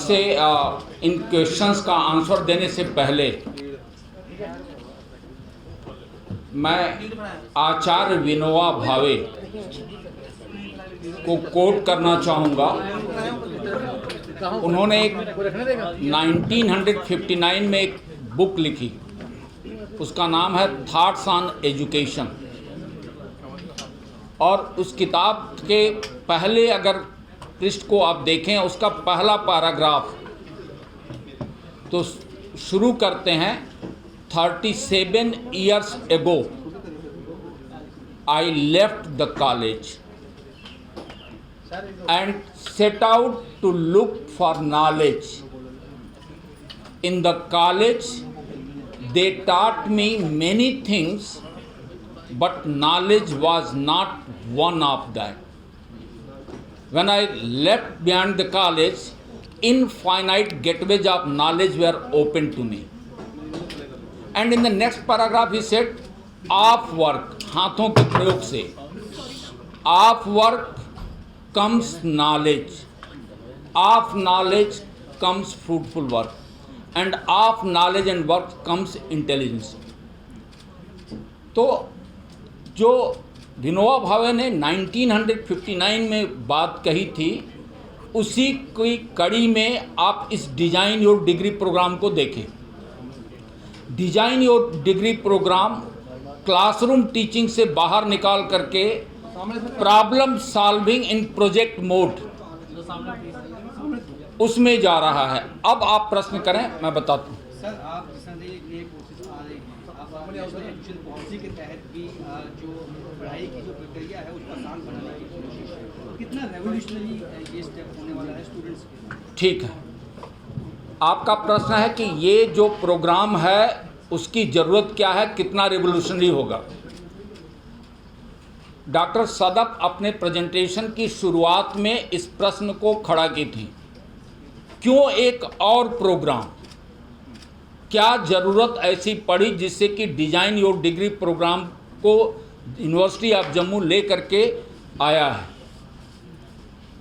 से इन क्वेश्चंस का आंसर देने से पहले मैं आचार्य विनोबा भावे को कोट करना चाहूँगा। उन्होंने एक 1959 में एक बुक लिखी, उसका नाम है थॉट्स ऑन एजुकेशन। और उस किताब के पहले अगर पृष्ठ को आप देखें, उसका पहला पैराग्राफ तो शुरू करते हैं 37 years ago I left the college and set out to look for knowledge. In the college they taught me many things, but knowledge was not one of that. When I left beyond the college, infinite gateways of knowledge were open to me. And in the next paragraph he said, of work, हाथों के प्रयोग से, of work comes knowledge, of knowledge comes fruitful work, and of knowledge and work comes intelligence. तो जो विनोबा भावे ने 1959 में बात कही थी, उसी की कड़ी में आप इस डिजाइन योर डिग्री प्रोग्राम को देखें। Design your degree program classroom teaching से बाहर निकाल करके problem solving in project mode उसमें जा रहा है। अब आप प्रश्न करें, मैं बताता हूँ। सर, आप जिस तरह ये कोर्सेज आ रहे हैं, आप एजुकेशन पॉलिसी के तहत भी जो पढ़ाई की जो प्रक्रिया है उसको आसान बनाने की कोशिश है, कितना रेवोल्यूशनरी ये स्टेप होने वाला है स्टूडेंट्स के लिए? ठीक है, आपका प्रश्न है कि ये जो प्रोग्राम है उसकी ज़रूरत क्या है, कितना रिवोल्यूशनरी होगा। डॉक्टर सदफ अपने प्रेजेंटेशन की शुरुआत में इस प्रश्न को खड़ा की थी, क्यों एक और प्रोग्राम, क्या ज़रूरत ऐसी पड़ी जिससे कि डिजाइन योर डिग्री प्रोग्राम को यूनिवर्सिटी ऑफ जम्मू ले करके आया है।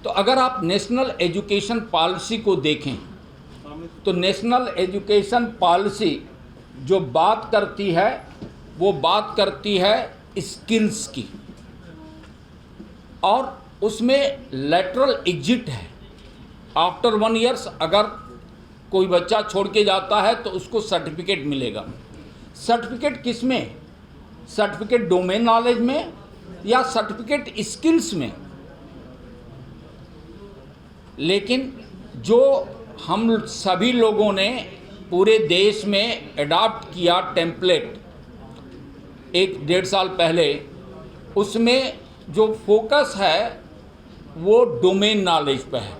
तो अगर आप नेशनल एजुकेशन पॉलिसी को देखें तो नेशनल एजुकेशन पॉलिसी जो बात करती है वो बात करती है स्किल्स की, और उसमें लेटरल एग्जिट है। आफ्टर 1 year अगर कोई बच्चा छोड़ के जाता है तो उसको सर्टिफिकेट मिलेगा। सर्टिफिकेट किस में? सर्टिफिकेट डोमेन नॉलेज में या सर्टिफिकेट स्किल्स में? लेकिन जो हम सभी लोगों ने पूरे देश में अडॉप्ट किया टेम्पलेट 1-1.5 साल पहले, उसमें जो फोकस है वो डोमेन नॉलेज पे है।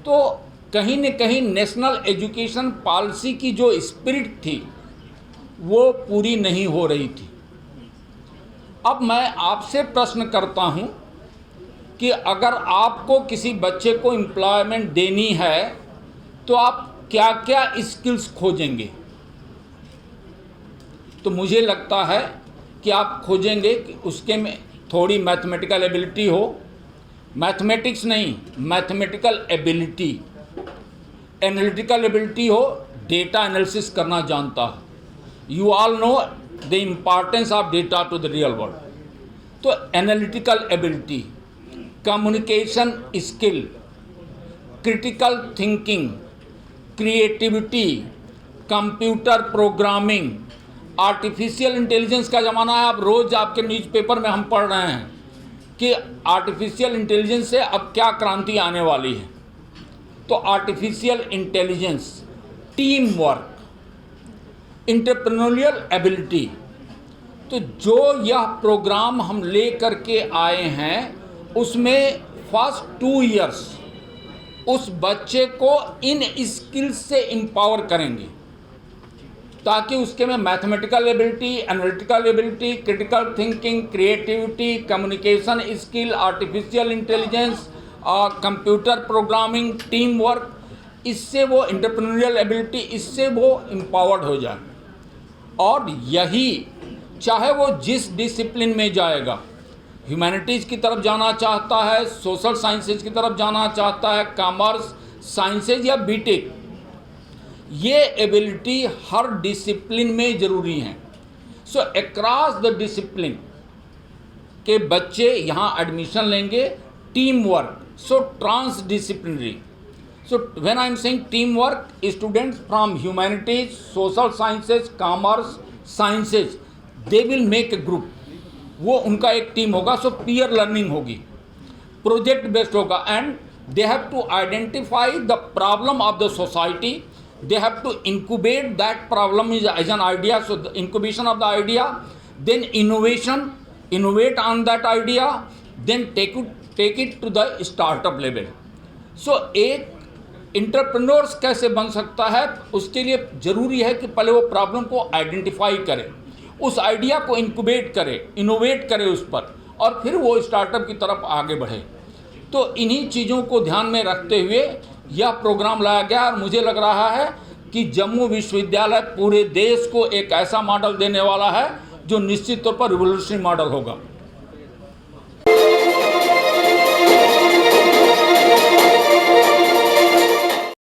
तो कहीं न कहीं नेशनल एजुकेशन पॉलिसी की जो स्पिरिट थी वो पूरी नहीं हो रही थी। अब मैं आपसे प्रश्न करता हूं कि अगर आपको किसी बच्चे को एम्प्लॉयमेंट देनी है तो आप क्या क्या स्किल्स खोजेंगे? तो मुझे लगता है कि आप खोजेंगे कि उसके में थोड़ी मैथमेटिकल एबिलिटी हो, मैथमेटिक्स नहीं, मैथमेटिकल एबिलिटी, एनालिटिकल एबिलिटी हो, डेटा एनालिसिस करना जानता हो। You all know the importance of data to the real world. तो analytical ability, communication skill, critical thinking, creativity, computer programming, artificial intelligence का ज़माना है। अब रोज़ आपके न्यूज़पेपर में हम पढ़ रहे हैं कि आर्टिफिशियल इंटेलिजेंस से अब क्या क्रांति आने वाली है। तो artificial intelligence, team work, entrepreneurial ability. तो जो यह प्रोग्राम हम ले करके आए हैं उसमें फर्स्ट 2 years उस बच्चे को इन स्किल्स से एम्पावर करेंगे ताकि उसके में mathematical ability, analytical ability, critical thinking, creativity, communication skill, artificial intelligence, computer programming, team work, इससे वो एंटरप्रेन्योरियल एबिलिटी, इससे वो एम्पावर्ड हो जाए। और यही चाहे वो जिस डिसिप्लिन में जाएगा, ह्यूमैनिटीज़ की तरफ जाना चाहता है, सोशल साइंसेज की तरफ जाना चाहता है, कॉमर्स, साइंसेज या बीटेक, ये एबिलिटी हर डिसिप्लिन में ज़रूरी हैं। सो अक्रॉस द डिसिप्लिन के बच्चे यहाँ एडमिशन लेंगे। Team work, so transdisciplinary. So when I am saying teamwork, students from humanities, social sciences, commerce, sciences, they will make a group. वो उनका एक टीम होगा, so peer learning होगी, project based होगा, and they have to identify the problem of the society. They have to incubate that problem as an idea. So the incubation of the idea, then innovate on that idea, then take it to the startup level. So एक entrepreneurs कैसे बन सकता है, उसके लिए ज़रूरी है कि पहले वो प्रॉब्लम को आइडेंटिफाई करे, उस आइडिया को इंक्यूबेट करे, इनोवेट करे उस पर, और फिर वो स्टार्टअप की तरफ आगे बढ़े। तो इन्हीं चीज़ों को ध्यान में रखते हुए यह प्रोग्राम लाया गया, और मुझे लग रहा है कि जम्मू विश्वविद्यालय पूरे देश को एक ऐसा मॉडल देने वाला है जो निश्चित तौर पर रिवोल्यूशनरी मॉडल होगा।